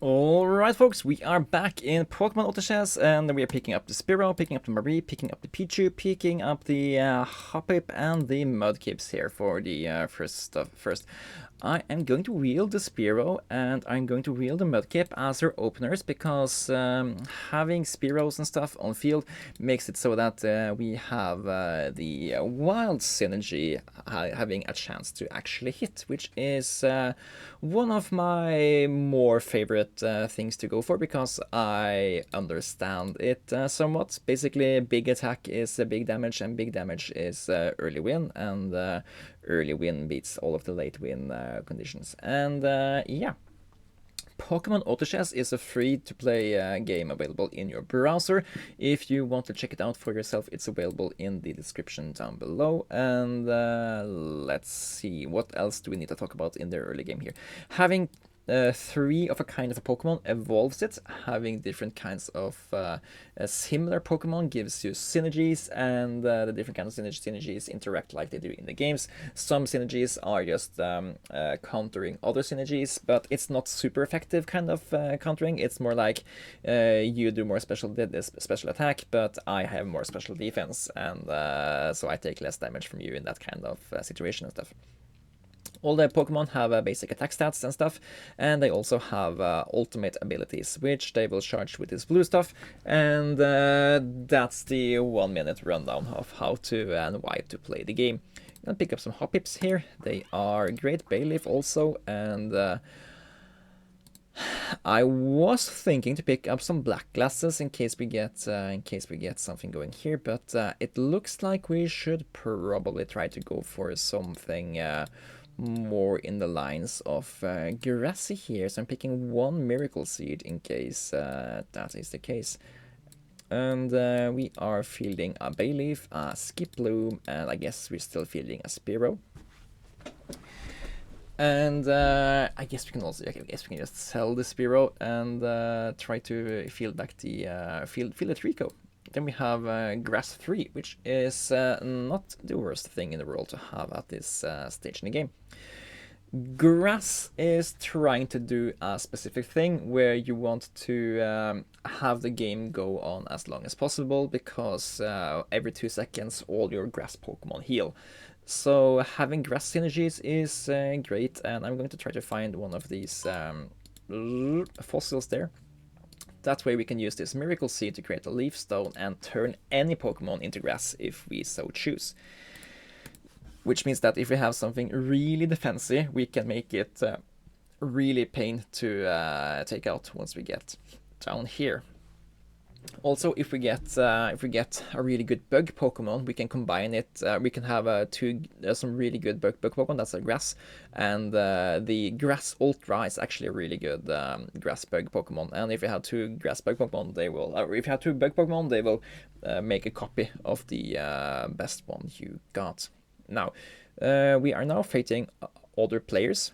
Alright folks, we are back in Pokemon Auto Chess, and we are picking up the Spearow, picking up the Marie, picking up the Pichu, picking up the Hoppip and the Mudkips here for the first stuff. First, I am going to wield the Spearow and I'm going to wield the Mudkip as our openers because having Spearows and stuff on field makes it so that we have the wild synergy having a chance to actually hit, which is one of my more favorite things to go for because I understand it somewhat. Basically, big attack is big damage and big damage is early win, and early win beats all of the late win conditions. And yeah. Pokemon Auto Chess is a free-to-play game available in your browser. If you want to check it out for yourself, it's available in the description down below. And let's see, what else do we need to talk about in the early game here? Having three of a kind of a Pokemon evolves it. Having different kinds of similar Pokemon gives you synergies, and the different kinds of synergies interact like they do in the games. Some synergies are just countering other synergies, but it's not super effective kind of countering. It's more like you do more special attack, but I have more special defense, and so I take less damage from you in that kind of situation and stuff. All the Pokemon have basic attack stats and stuff, and they also have ultimate abilities, which they will charge with this blue stuff, and that's the 1 minute rundown of how to and why to play the game. I'm gonna pick up some Hoppips here. They are great Bayleaf also, and I was thinking to pick up some black glasses in case we get something going here, but it looks like we should probably try to go for something more in the lines of grassy here, so I'm picking one Miracle Seed in case that is the case. And we are fielding a Bayleaf, a Skiploom, and I guess we're still fielding a Spearow. And I guess we can also, just sell the Spearow and try to field back the field a Trico. Then we have Grass 3, which is not the worst thing in the world to have at this stage in the game. Grass is trying to do a specific thing where you want to have the game go on as long as possible because every 2 seconds all your grass Pokemon heal. So having grass synergies is great, and I'm going to try to find one of these fossils there. That way we can use this Miracle Seed to create a Leaf Stone and turn any Pokemon into grass if we so choose. Which means that if we have something really defensive, we can make it really pain to take out once we get down here. Also, if we get a really good bug Pokemon, we can combine it. We can have some really good bug Pokemon. That's a grass, and the grass Ultra is actually a really good grass bug Pokemon. And if you have 2 grass bug Pokemon, they will. If you have 2 bug Pokemon, they will make a copy of the best one you got. Now, we are now fighting other players.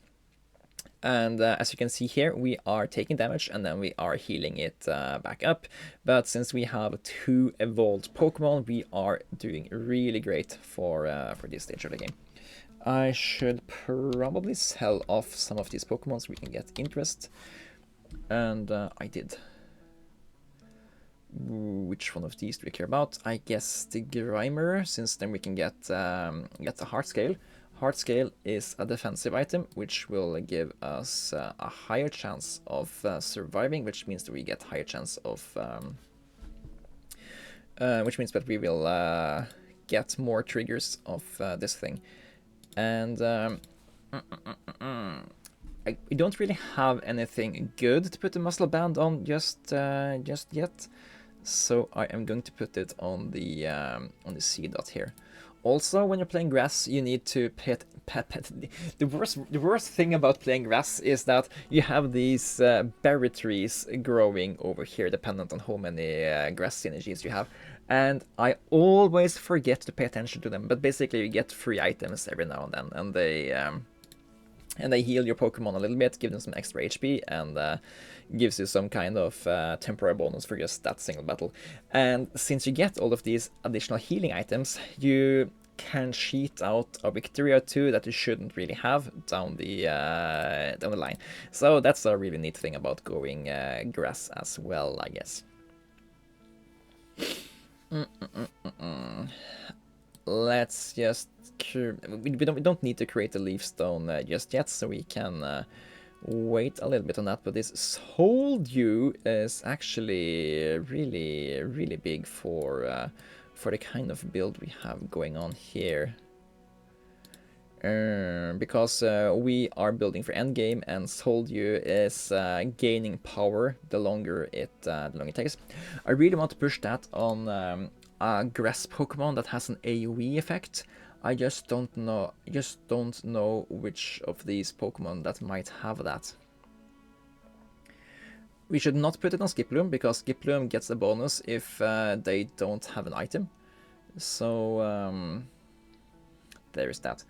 And as you can see here, we are taking damage and then we are healing it back up. But since we have 2 evolved Pokemon, we are doing really great for this stage of the game. I should probably sell off some of these Pokemon so we can get interest. And I did. Which one of these do we care about? I guess the Grimer, since then we can get the Heart Scale. Heart Scale is a defensive item, which will give us a higher chance of surviving, which means that we get higher chance of, which means that we will get more triggers of this thing. And we don't really have anything good to put the Muscle Band on just yet, so I am going to put it on the C dot here. Also, when you're playing grass, you need to pet. The worst thing about playing grass is that you have these berry trees growing over here, dependent on how many grass synergies you have. And I always forget to pay attention to them. But basically, you get free items every now and then, and they heal your Pokemon a little bit, give them some extra HP, and gives you some kind of temporary bonus for just that single battle. And since you get all of these additional healing items, you can cheat out a victory or two that you shouldn't really have down the line. So that's a really neat thing about going grass as well, I guess. Let's just we don't need to create a leaf stone just yet, so we can wait a little bit on that. But this soul dew is actually really big for the kind of build we have going on here. Because we are building for endgame, and soul dew is gaining power the longer it takes. I really want to push that on a grass Pokemon that has an AoE effect. I just don't know which of these Pokemon that might have that. We should not put it on Skiploom, because Skiploom gets a bonus if they don't have an item. So there is that.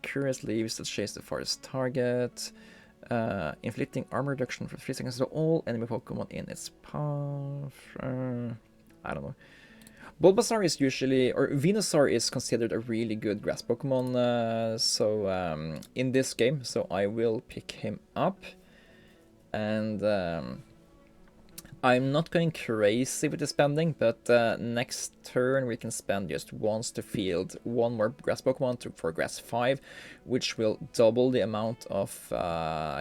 Curious leaves that chase the farthest target. Inflicting armor reduction for 3 seconds to all enemy Pokemon in its path. I don't know. Bulbasaur is usually, or Venusaur is considered a really good grass Pokemon, in this game, so I will pick him up. And I'm not going crazy with the spending, but next turn we can spend just once to field one more grass Pokemon for grass 5, which will double the amount of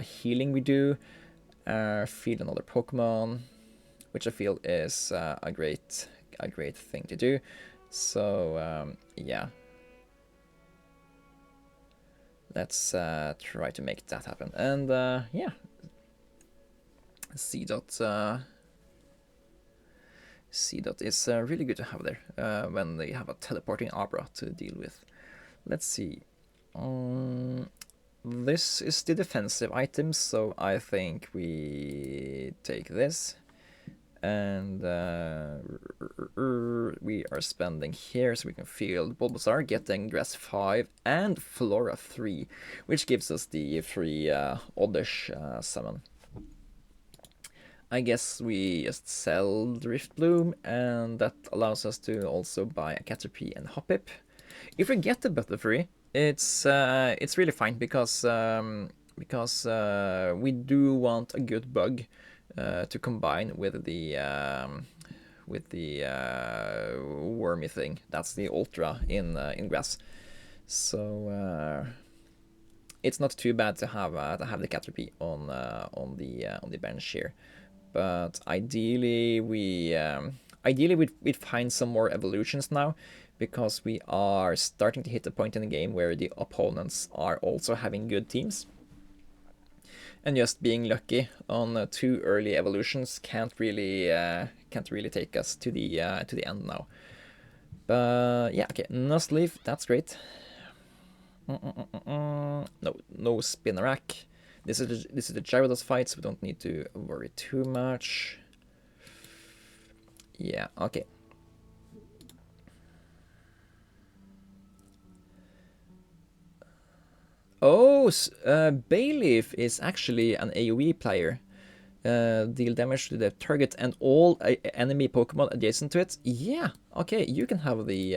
healing we do. Field another Pokemon, which I feel is a great thing to do. So yeah, let's try to make that happen. And yeah, C-Dot is really good to have there when they have a teleporting Abra to deal with. Let's see. This is the defensive items, so I think we take this. And we are spending here so we can field Bulbasaur, getting Grass 5 and Flora 3, which gives us the free Oddish summon. I guess we just sell Driftbloom, and that allows us to also buy a Caterpie and Hoppip. If we get the Butterfree, it's really fine, because we do want a good bug to combine with the wormy thing. That's the Ultra in grass. So it's not too bad to have the Caterpie on the bench here. But ideally we'd find some more evolutions now, because we are starting to hit the point in the game where the opponents are also having good teams. And just being lucky on 2 early evolutions can't really take us to the end now. But yeah, okay, Nuzleaf, that's great. No Spinarak. This is the Gyarados fight, so we don't need to worry too much. Yeah, okay. Oh, Bayleaf is actually an AoE player. Deal damage to the target and all enemy Pokemon adjacent to it. Yeah, okay, you can have the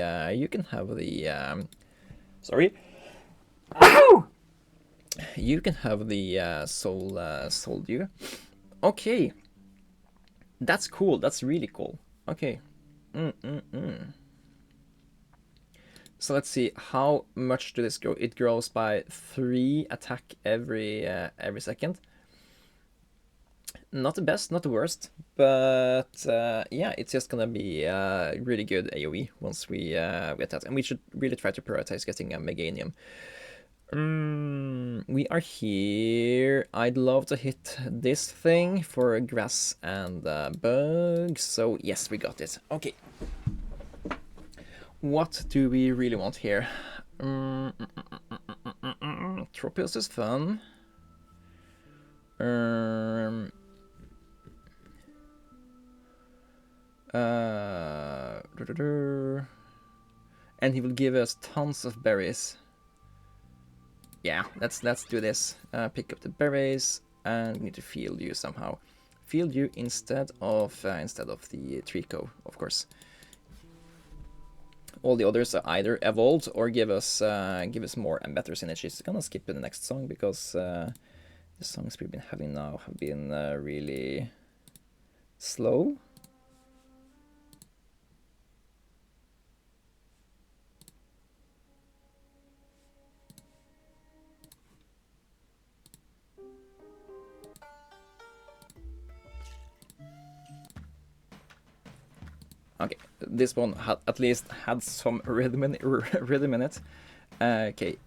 sorry. Ow! You can have the Soul Dew. Okay. That's cool. That's really cool. Okay. So let's see, how much does this grow? It grows by 3 attack every second. Not the best, not the worst, but yeah, it's just gonna be really good AoE once we get that, and we should really try to prioritize getting a Meganium. We are here. I'd love to hit this thing for grass and bugs. So yes, we got it. Okay. What do we really want here? Tropius is fun. And he will give us tons of berries. Yeah, let's do this. Pick up the berries, and we need to field you somehow. Field you instead of the Trico, of course. All the others are either evolved or give us more and better synergies. I'm gonna skip to the next song because the songs we've been having now have been really slow. Okay, this one at least had some rhythm in it. Okay.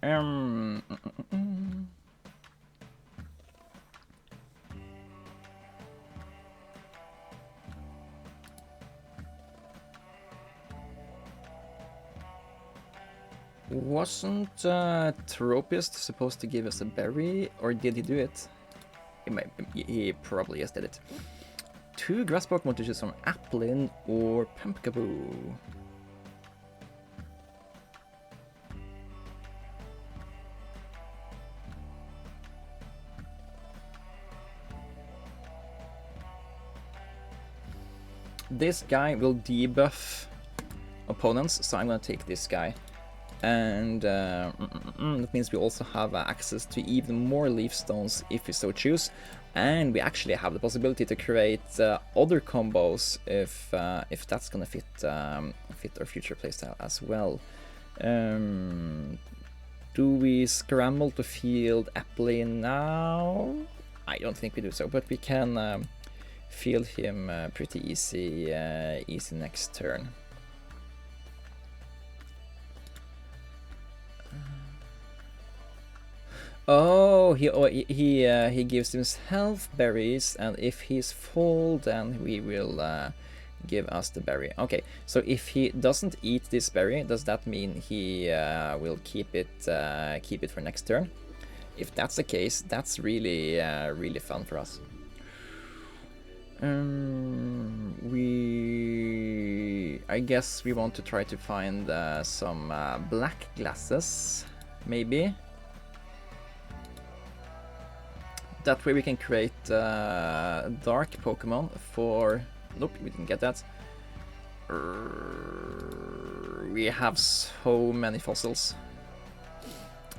Wasn't Tropius supposed to give us a berry, or did he do it? He probably just did it. 2 grass Pokemon to choose from Applin or Pumpkaboo. This guy will debuff opponents, so I'm gonna take this guy. And that means we also have access to even more leaf stones if we so choose, and we actually have the possibility to create other combos if that's gonna fit our future playstyle as well. Do we scramble to field Appley now? I don't think we do so, but we can field him pretty easy next turn. Oh, he gives himself berries, and if he's full, then we will give us the berry. Okay, so if he doesn't eat this berry, does that mean he will keep it for next turn? If that's the case, that's really really fun for us. I guess we want to try to find some black glasses, maybe. That way we can create dark Pokemon for... Nope, we didn't get that. We have so many fossils.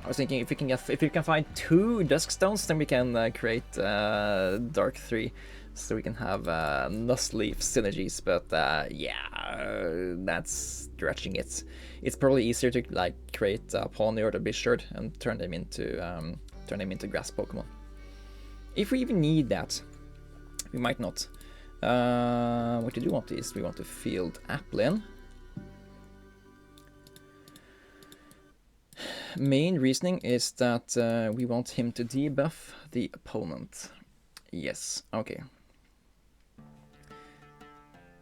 I was thinking if we can find 2 Dusk Stones, then we can create Dark 3, so we can have Nuzleaf synergies. But yeah, that's stretching it. It's probably easier to like create Pawny or the Bishard and turn them into grass Pokemon. If we even need that, we might not. What we do want is we want to field Applin. Main reasoning is that we want him to debuff the opponent. Yes, okay.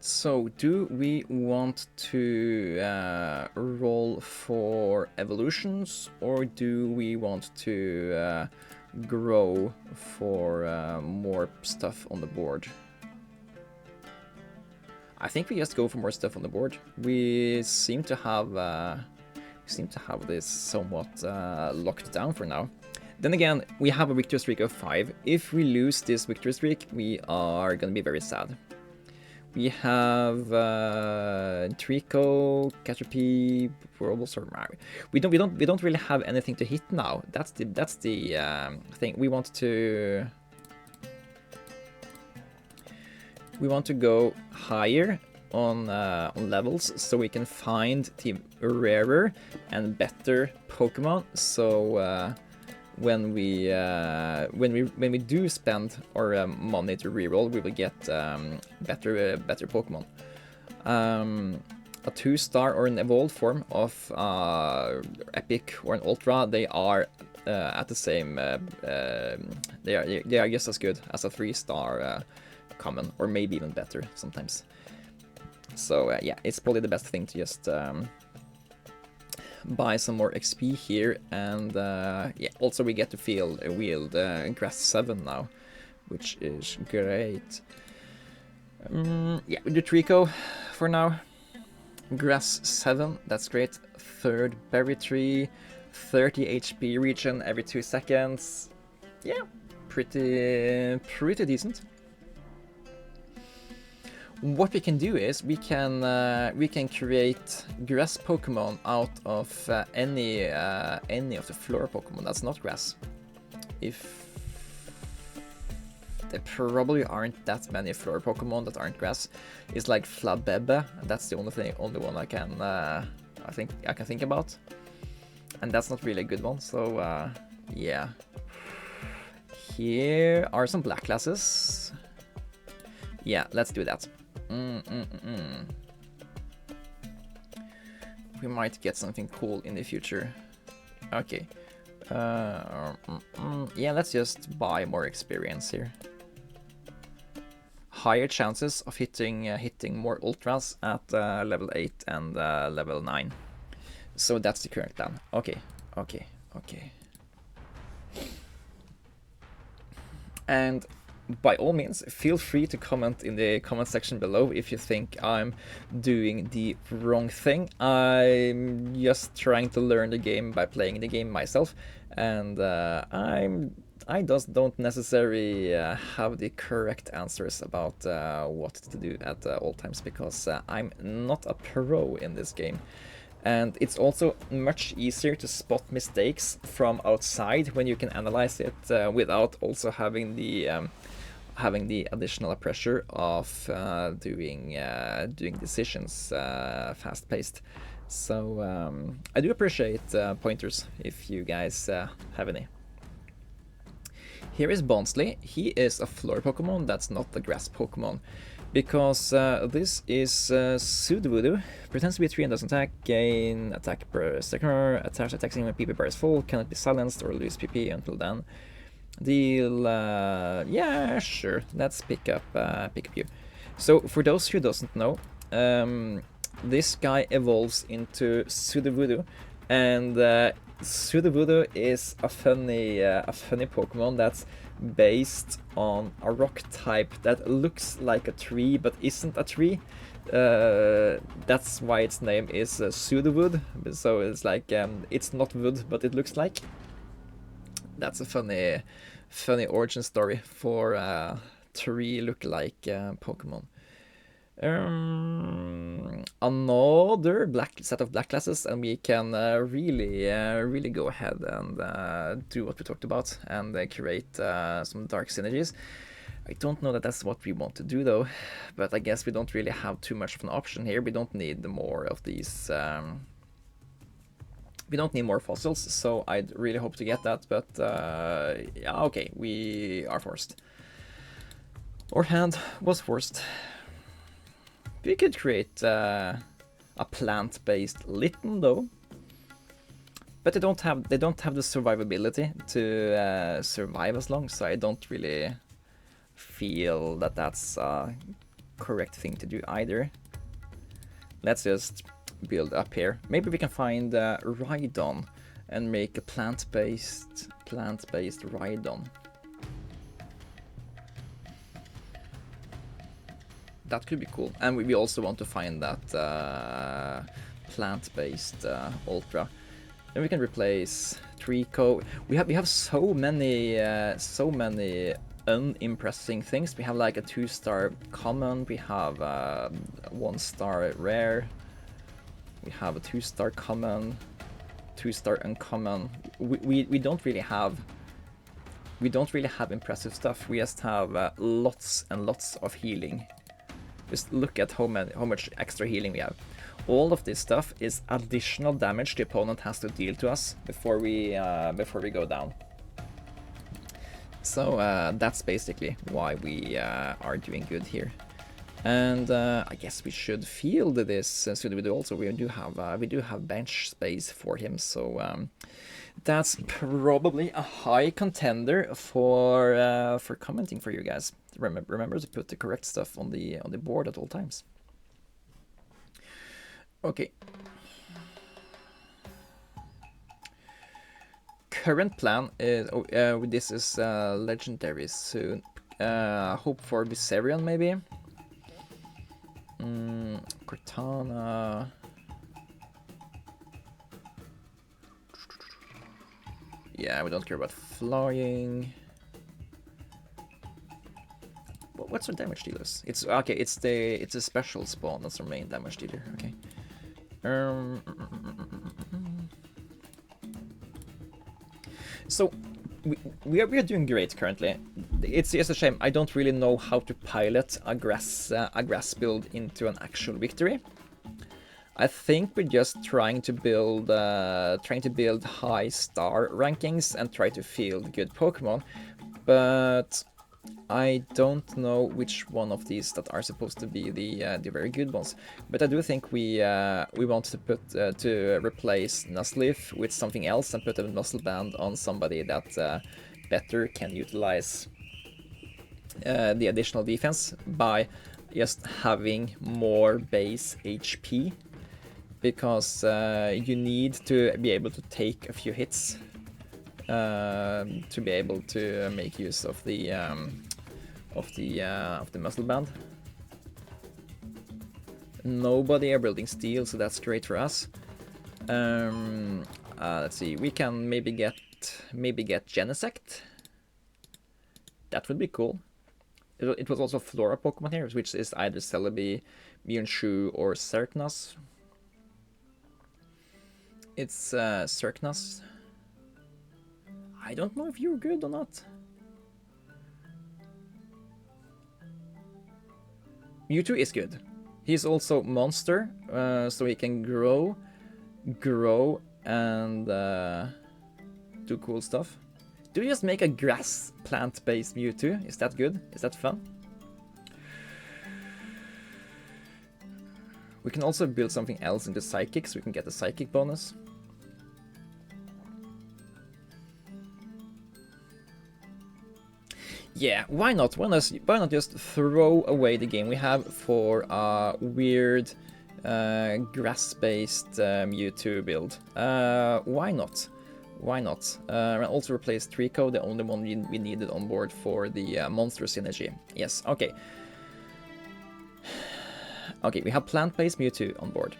So, do we want to roll for evolutions, or do we want to grow for more stuff on the board? I think we just go for more stuff on the board. We seem to have this somewhat locked down for now. Then again, we have a victory streak of 5. If we lose this victory streak, we are gonna be very sad. We have Trico, Caterpie, Bulbasaur. We don't really have anything to hit now. That's the thing. We want to go higher on levels so we can find the rarer and better Pokemon. So when we do spend our money to reroll, we will get better Pokemon. A 2-star or an evolved form of Epic or an Ultra, they are at the same. They are just as good as a 3-star common, or maybe even better sometimes. So yeah, it's probably the best thing to just buy some more XP here, and yeah, also we get to wield Grass 7 now, which is great. Yeah, we do Trico for now. Grass 7, that's great. 3rd Berry Tree, 30 HP regen every 2 seconds. Yeah, pretty decent. what we can do is we can create grass Pokemon out of any of the floor Pokemon that's not grass. If there probably aren't that many floor Pokemon that aren't grass. It's like Flabebe. That's the only one I can think about, and that's not really a good one. So yeah, here are some black classes. Yeah, let's do that. We might get something cool in the future. Okay. Yeah, let's just buy more experience here. Higher chances of hitting more ultras at level 8 and level 9. So that's the current plan. Okay. And by all means, feel free to comment in the comment section below if you think I'm doing the wrong thing. I'm just trying to learn the game by playing the game myself, and I just don't necessarily have the correct answers about what to do at all times, because I'm not a pro in this game. And it's also much easier to spot mistakes from outside when you can analyze it without also having the additional pressure of doing decisions fast-paced. So I do appreciate pointers if you guys have any. Here is Bonsley. He is a floor Pokemon that's not a grass Pokemon, because this is Sudowoodo. Pretends to be 3 and doesn't attack. Gain attack per second. Attacking when PP bar is full. Cannot be silenced or lose PP until then. Deal. Yeah, sure. Let's pick up you. So for those who doesn't know, this guy evolves into Sudowoodo, and Sudowoodo is a funny Pokemon that's based on a rock type that looks like a tree but isn't a tree. That's why its name is Sudowwood. So it's like it's not wood, but it looks like. That's a funny origin story for tree look-alike Pokemon. Another set of black classes, and we can really go ahead and do what we talked about and create some dark synergies. I don't know that that's what we want to do though, but I guess we don't really have too much of an option here. We don't need more of these. We don't need more fossils, so I'd really hope to get that, but yeah, okay, we are forced. Our hand was forced. We could create a plant-based Litten though, but they don't have the survivability to survive as long, so I don't really feel that that's a correct thing to do either. Let's just build up here. Maybe we can find Rhydon and make a plant-based Rhydon. That could be cool. And we also want to find that plant-based Ultra. Then we can replace Trico. We have so many unimpressing things. We have like a 2-star common. We have 1-star rare. We have a 2-star common, 2-star uncommon. We don't really have impressive stuff. We just have lots and lots of healing. Just look at how much extra healing we have. All of this stuff is additional damage the opponent has to deal to us before we go down. So that's basically why we are doing good here. And I guess we should field this Sudowoodo also. We do have bench space for him, so that's probably a high contender for commenting for you guys. Remember to put the correct stuff on the board at all times. Okay. Current plan is this is legendary soon. Hope for Viserion maybe. Cortana. Yeah, we don't care about flying. What's our damage dealers? It's okay. It's a special spawn. That's our main damage dealer. Okay. So we are doing great currently. It's just a shame I don't really know how to pilot a grass build into an actual victory. I think we're just trying to build high star rankings and try to field good Pokemon, but I don't know which one of these that are supposed to be the very good ones. But I do think we want to to replace Nuzleaf with something else and put a Muscle Band on somebody that better can utilize the additional defense by just having more base HP. Because you need to be able to take a few hits to be able to make use of the muscle band. Nobody are building steel, so that's great for us. Let's see, we can maybe get Genesect. That would be cool. It was also Flora Pokemon here, which is either Celebi, Mewtwo, or Cerknas. It's Cerknas. I don't know if you're good or not. Mewtwo is good. He's also monster, so he can grow, and do cool stuff. Do you just make a grass plant-based Mewtwo? Is that good? Is that fun? We can also build something else into Psychic, so we can get a Psychic bonus. Yeah, why not? Why not just throw away the game we have for a weird grass-based Mewtwo build? Why not? Why not? And also replace Trico, the only one we needed on board for the monster synergy. Yes, okay. Okay, we have plant-based Mewtwo on board.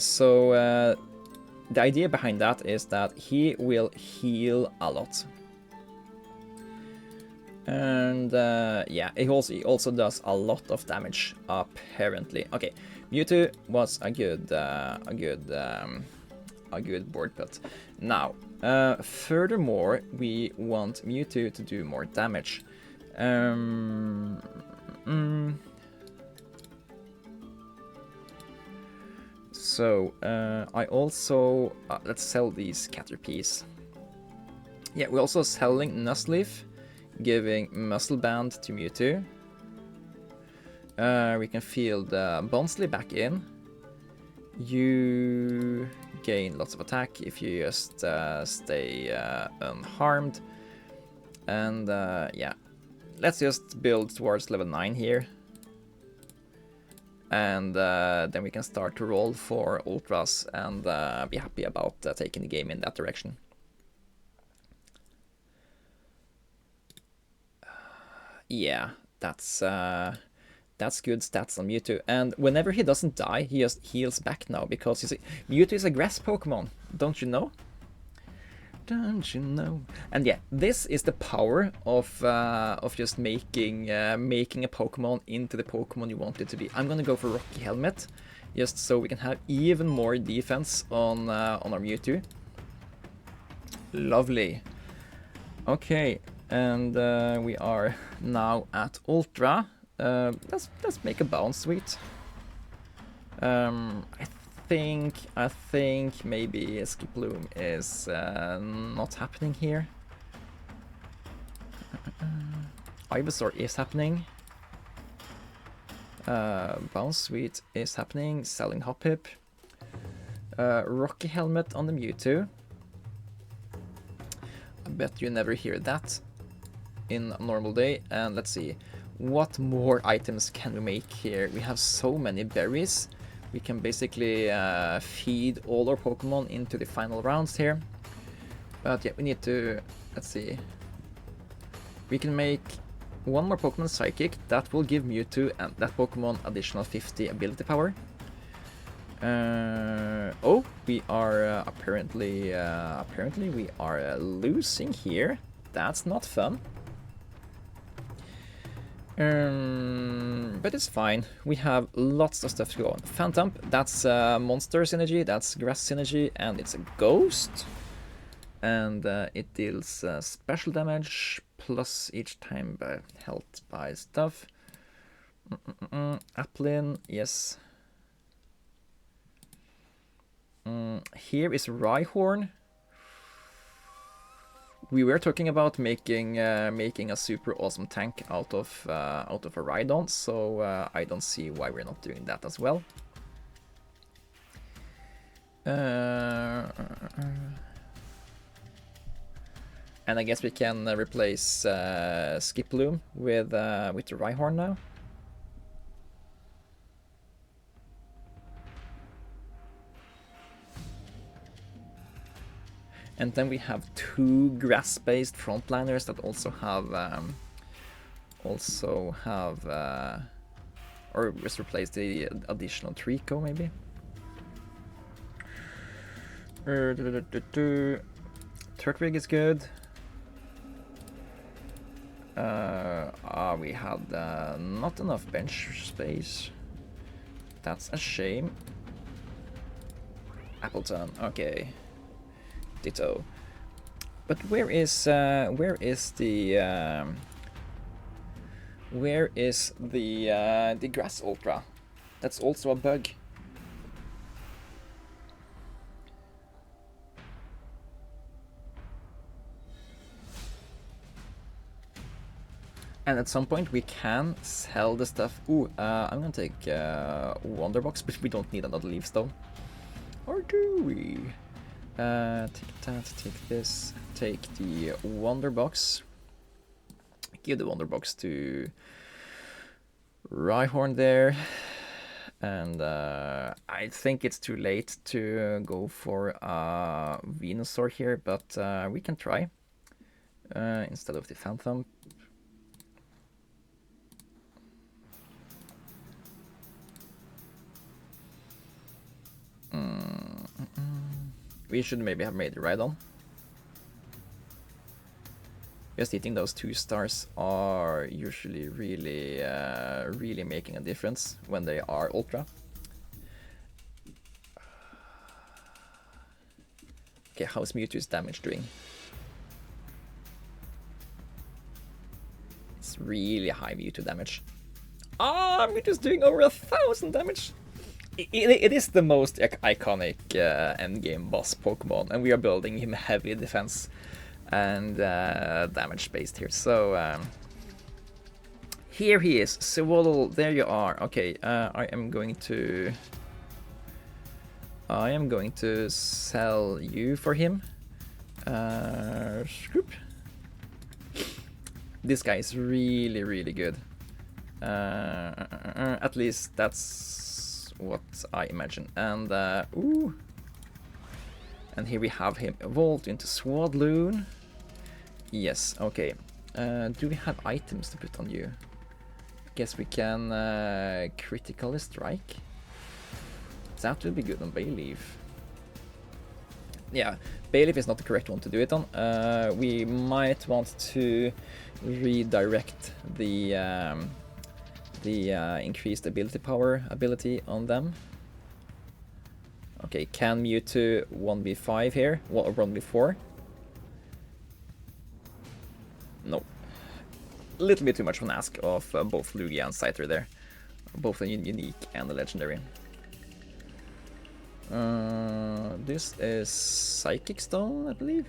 So the idea behind that is that he will heal a lot. And yeah, he also does a lot of damage, apparently. Okay, Mewtwo was a good board put. Now, furthermore, we want Mewtwo to do more damage. So I also let's sell these Caterpies. Yeah, we're also selling Nuzleaf, giving Muscle Band to Mewtwo. We can field Bonsly back in. You gain lots of attack if you just stay unharmed. And yeah, let's just build towards level 9 here. And then we can start to roll for Ultras and be happy about taking the game in that direction. Yeah, that's good stats on Mewtwo. And whenever he doesn't die, he just heals back now, because you see, Mewtwo is a grass Pokemon, don't you know? Don't you know? And yeah, this is the power of just making a Pokemon into the Pokemon you want it to be. I'm gonna go for Rocky Helmet, just so we can have even more defense on our Mewtwo. Lovely. Okay, and we are now at Ultra. Let's make a Bounce Suite. I think maybe Skiploom is not happening here. Ivysaur is happening. Bounce Suite is happening. Selling Hoppip. Rocky Helmet on the Mewtwo. I bet you never hear that in a normal day. And let's see, what more items can we make here? We have so many berries. We can basically feed all our Pokemon into the final rounds here. But yeah, we need to, let's see. We can make one more Pokemon Psychic. That will give Mewtwo and that Pokemon additional 50 ability power. Oh, we are apparently we are losing here. That's not fun. But it's fine. We have lots of stuff to go on. Phantom, that's monster synergy, that's grass synergy, and it's a ghost. And it deals special damage plus each time by health by stuff. Applin, yes. Here is Rhyhorn. We were talking about making a super awesome tank out of a Rhydon, so I don't see why we're not doing that as well. And I guess we can replace Skiploom with the Rhyhorn now. And then we have two grass-based frontliners that also have or just replace the additional Trico maybe. Turtwig is good. We had not enough bench space. That's a shame. Appleton, okay. Ditto. But where is the grass ultra? That's also a bug. And at some point we can sell the stuff. Ooh, I'm gonna take Wonderbox, but we don't need another leaf stone. Or do we? Take that, take this, take the Wonderbox. Give the Wonderbox to Rhyhorn there. And I think it's too late to go for a Venusaur here, but we can try. Instead of the Phantom. We should maybe have made the Rhydon. Just hitting those 2 stars are usually really making a difference when they are ultra. Okay, how's Mewtwo's damage doing? It's really high Mewtwo damage. Ah, Mewtwo's doing over 1,000 damage! It is the most iconic endgame boss Pokemon, and we are building him heavy defense and damage based here. So here he is, Swaddle. There you are. Okay, I am going to sell you for him. Scoop. This guy is really good. At least that's what I imagine. And ooh, and here we have him evolved into Swadloon. Yes, okay. Do we have items to put on you? Guess we can critically strike. That would be good on Bayleaf. Yeah, Bayleaf is not the correct one to do it on. We might want to redirect the increased ability power ability on them. Okay, can Mewtwo 1v5 here? Or 1v4? No. A little bit too much of an ask of both Lugia and Scyther there. Both a unique and a legendary. This is Psychic Stone, I believe.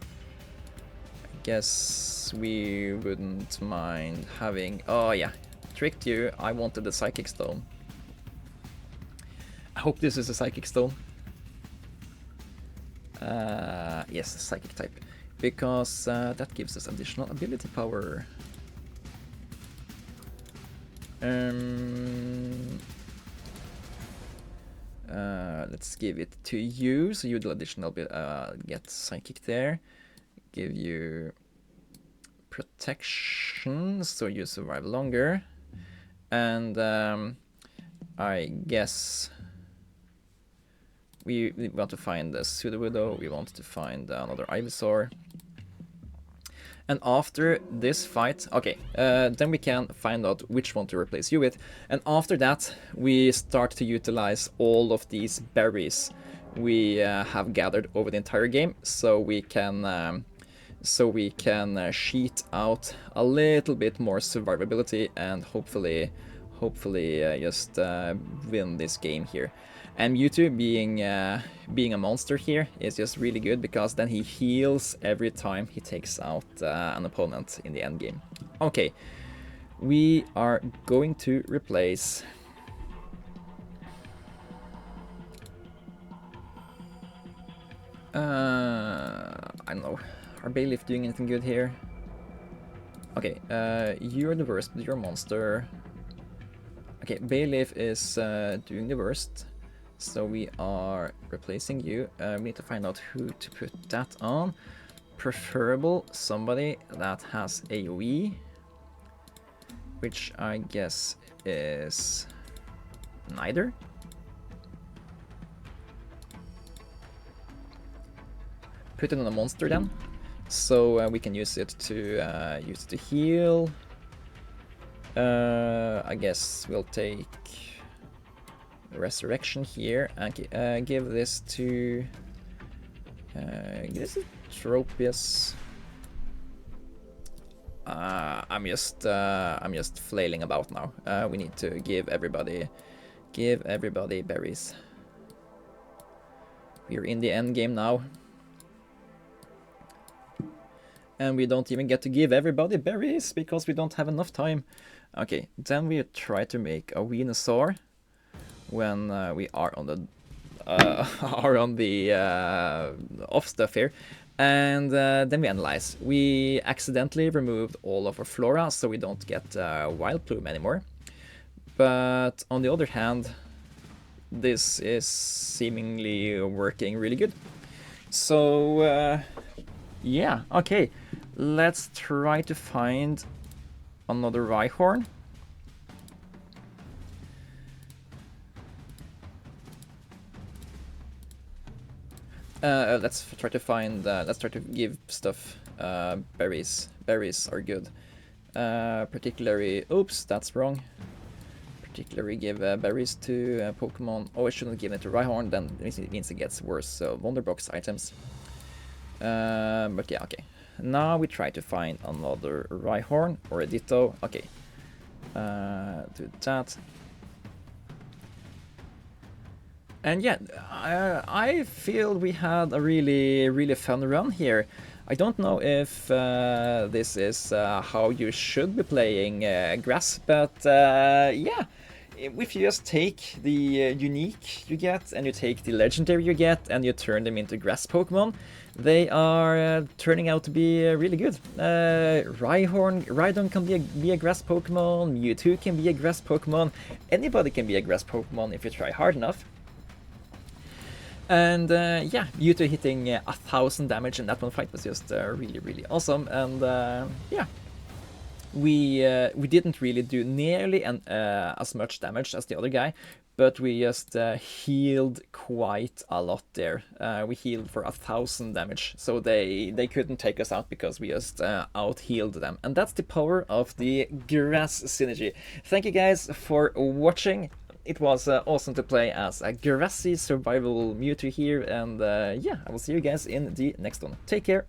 I guess we wouldn't mind having... Oh yeah, tricked you. I wanted the Psychic Stone. I hope this is a Psychic Stone. Yes, Psychic type. Because that gives us additional ability power. Let's give it to you, so you do additional get Psychic there. Give you protection, so you survive longer. And I guess we want to find the Sudowoodo, we want to find another Ivysaur. And after this fight, okay, then we can find out which one to replace you with. And after that, we start to utilize all of these berries we have gathered over the entire game, so we can sheet out a little bit more survivability and hopefully just win this game here. And Mewtwo being a monster here is just really good, because then he heals every time he takes out an opponent in the end game. Okay, we are going to replace I don't know. Are Bayleaf doing anything good here? Okay, you're the worst, but you're a monster. Okay, Bayleaf is doing the worst. So we are replacing you. We need to find out who to put that on. Preferable somebody that has AoE, which I guess is neither. Put it on a monster then, so we can use it to heal. I guess we'll take Resurrection here and give this to Tropius. I'm just flailing about now. We need to give everybody berries. We're in the end game now, and we don't even get to give everybody berries because we don't have enough time. Okay, then we try to make a Venusaur when we are on the off stuff here, and then we analyze. We accidentally removed all of our flora, so we don't get Wild Plume anymore. But on the other hand, this is seemingly working really good. So yeah, okay, let's try to find another Rhyhorn. Let's try to give stuff berries. Berries are good. Particularly, oops, that's wrong. Particularly give berries to Pokemon. Oh, I shouldn't give it to Rhyhorn, then it means it gets worse. So Wonderbox items. But yeah, okay. Now we try to find another Rhyhorn or a Ditto. Okay. Do that. And yeah, I feel we had a really fun run here. I don't know if this is how you should be playing grass, but yeah, if you just take the unique you get and you take the legendary you get and you turn them into grass Pokemon, they are turning out to be really good. Rhydon can be a grass Pokemon, Mewtwo can be a grass Pokemon, anybody can be a grass Pokemon if you try hard enough. And yeah, Mewtwo hitting 1000 damage in that one fight was just really awesome. And yeah, we didn't really do nearly as much damage as the other guy, but we just healed quite a lot there. We healed for 1000 damage, so they couldn't take us out because we just out-healed them. And that's the power of the grass synergy. Thank you guys for watching. It was awesome to play as a grassy survival Mewtwo here, and yeah, I will see you guys in the next one. Take care!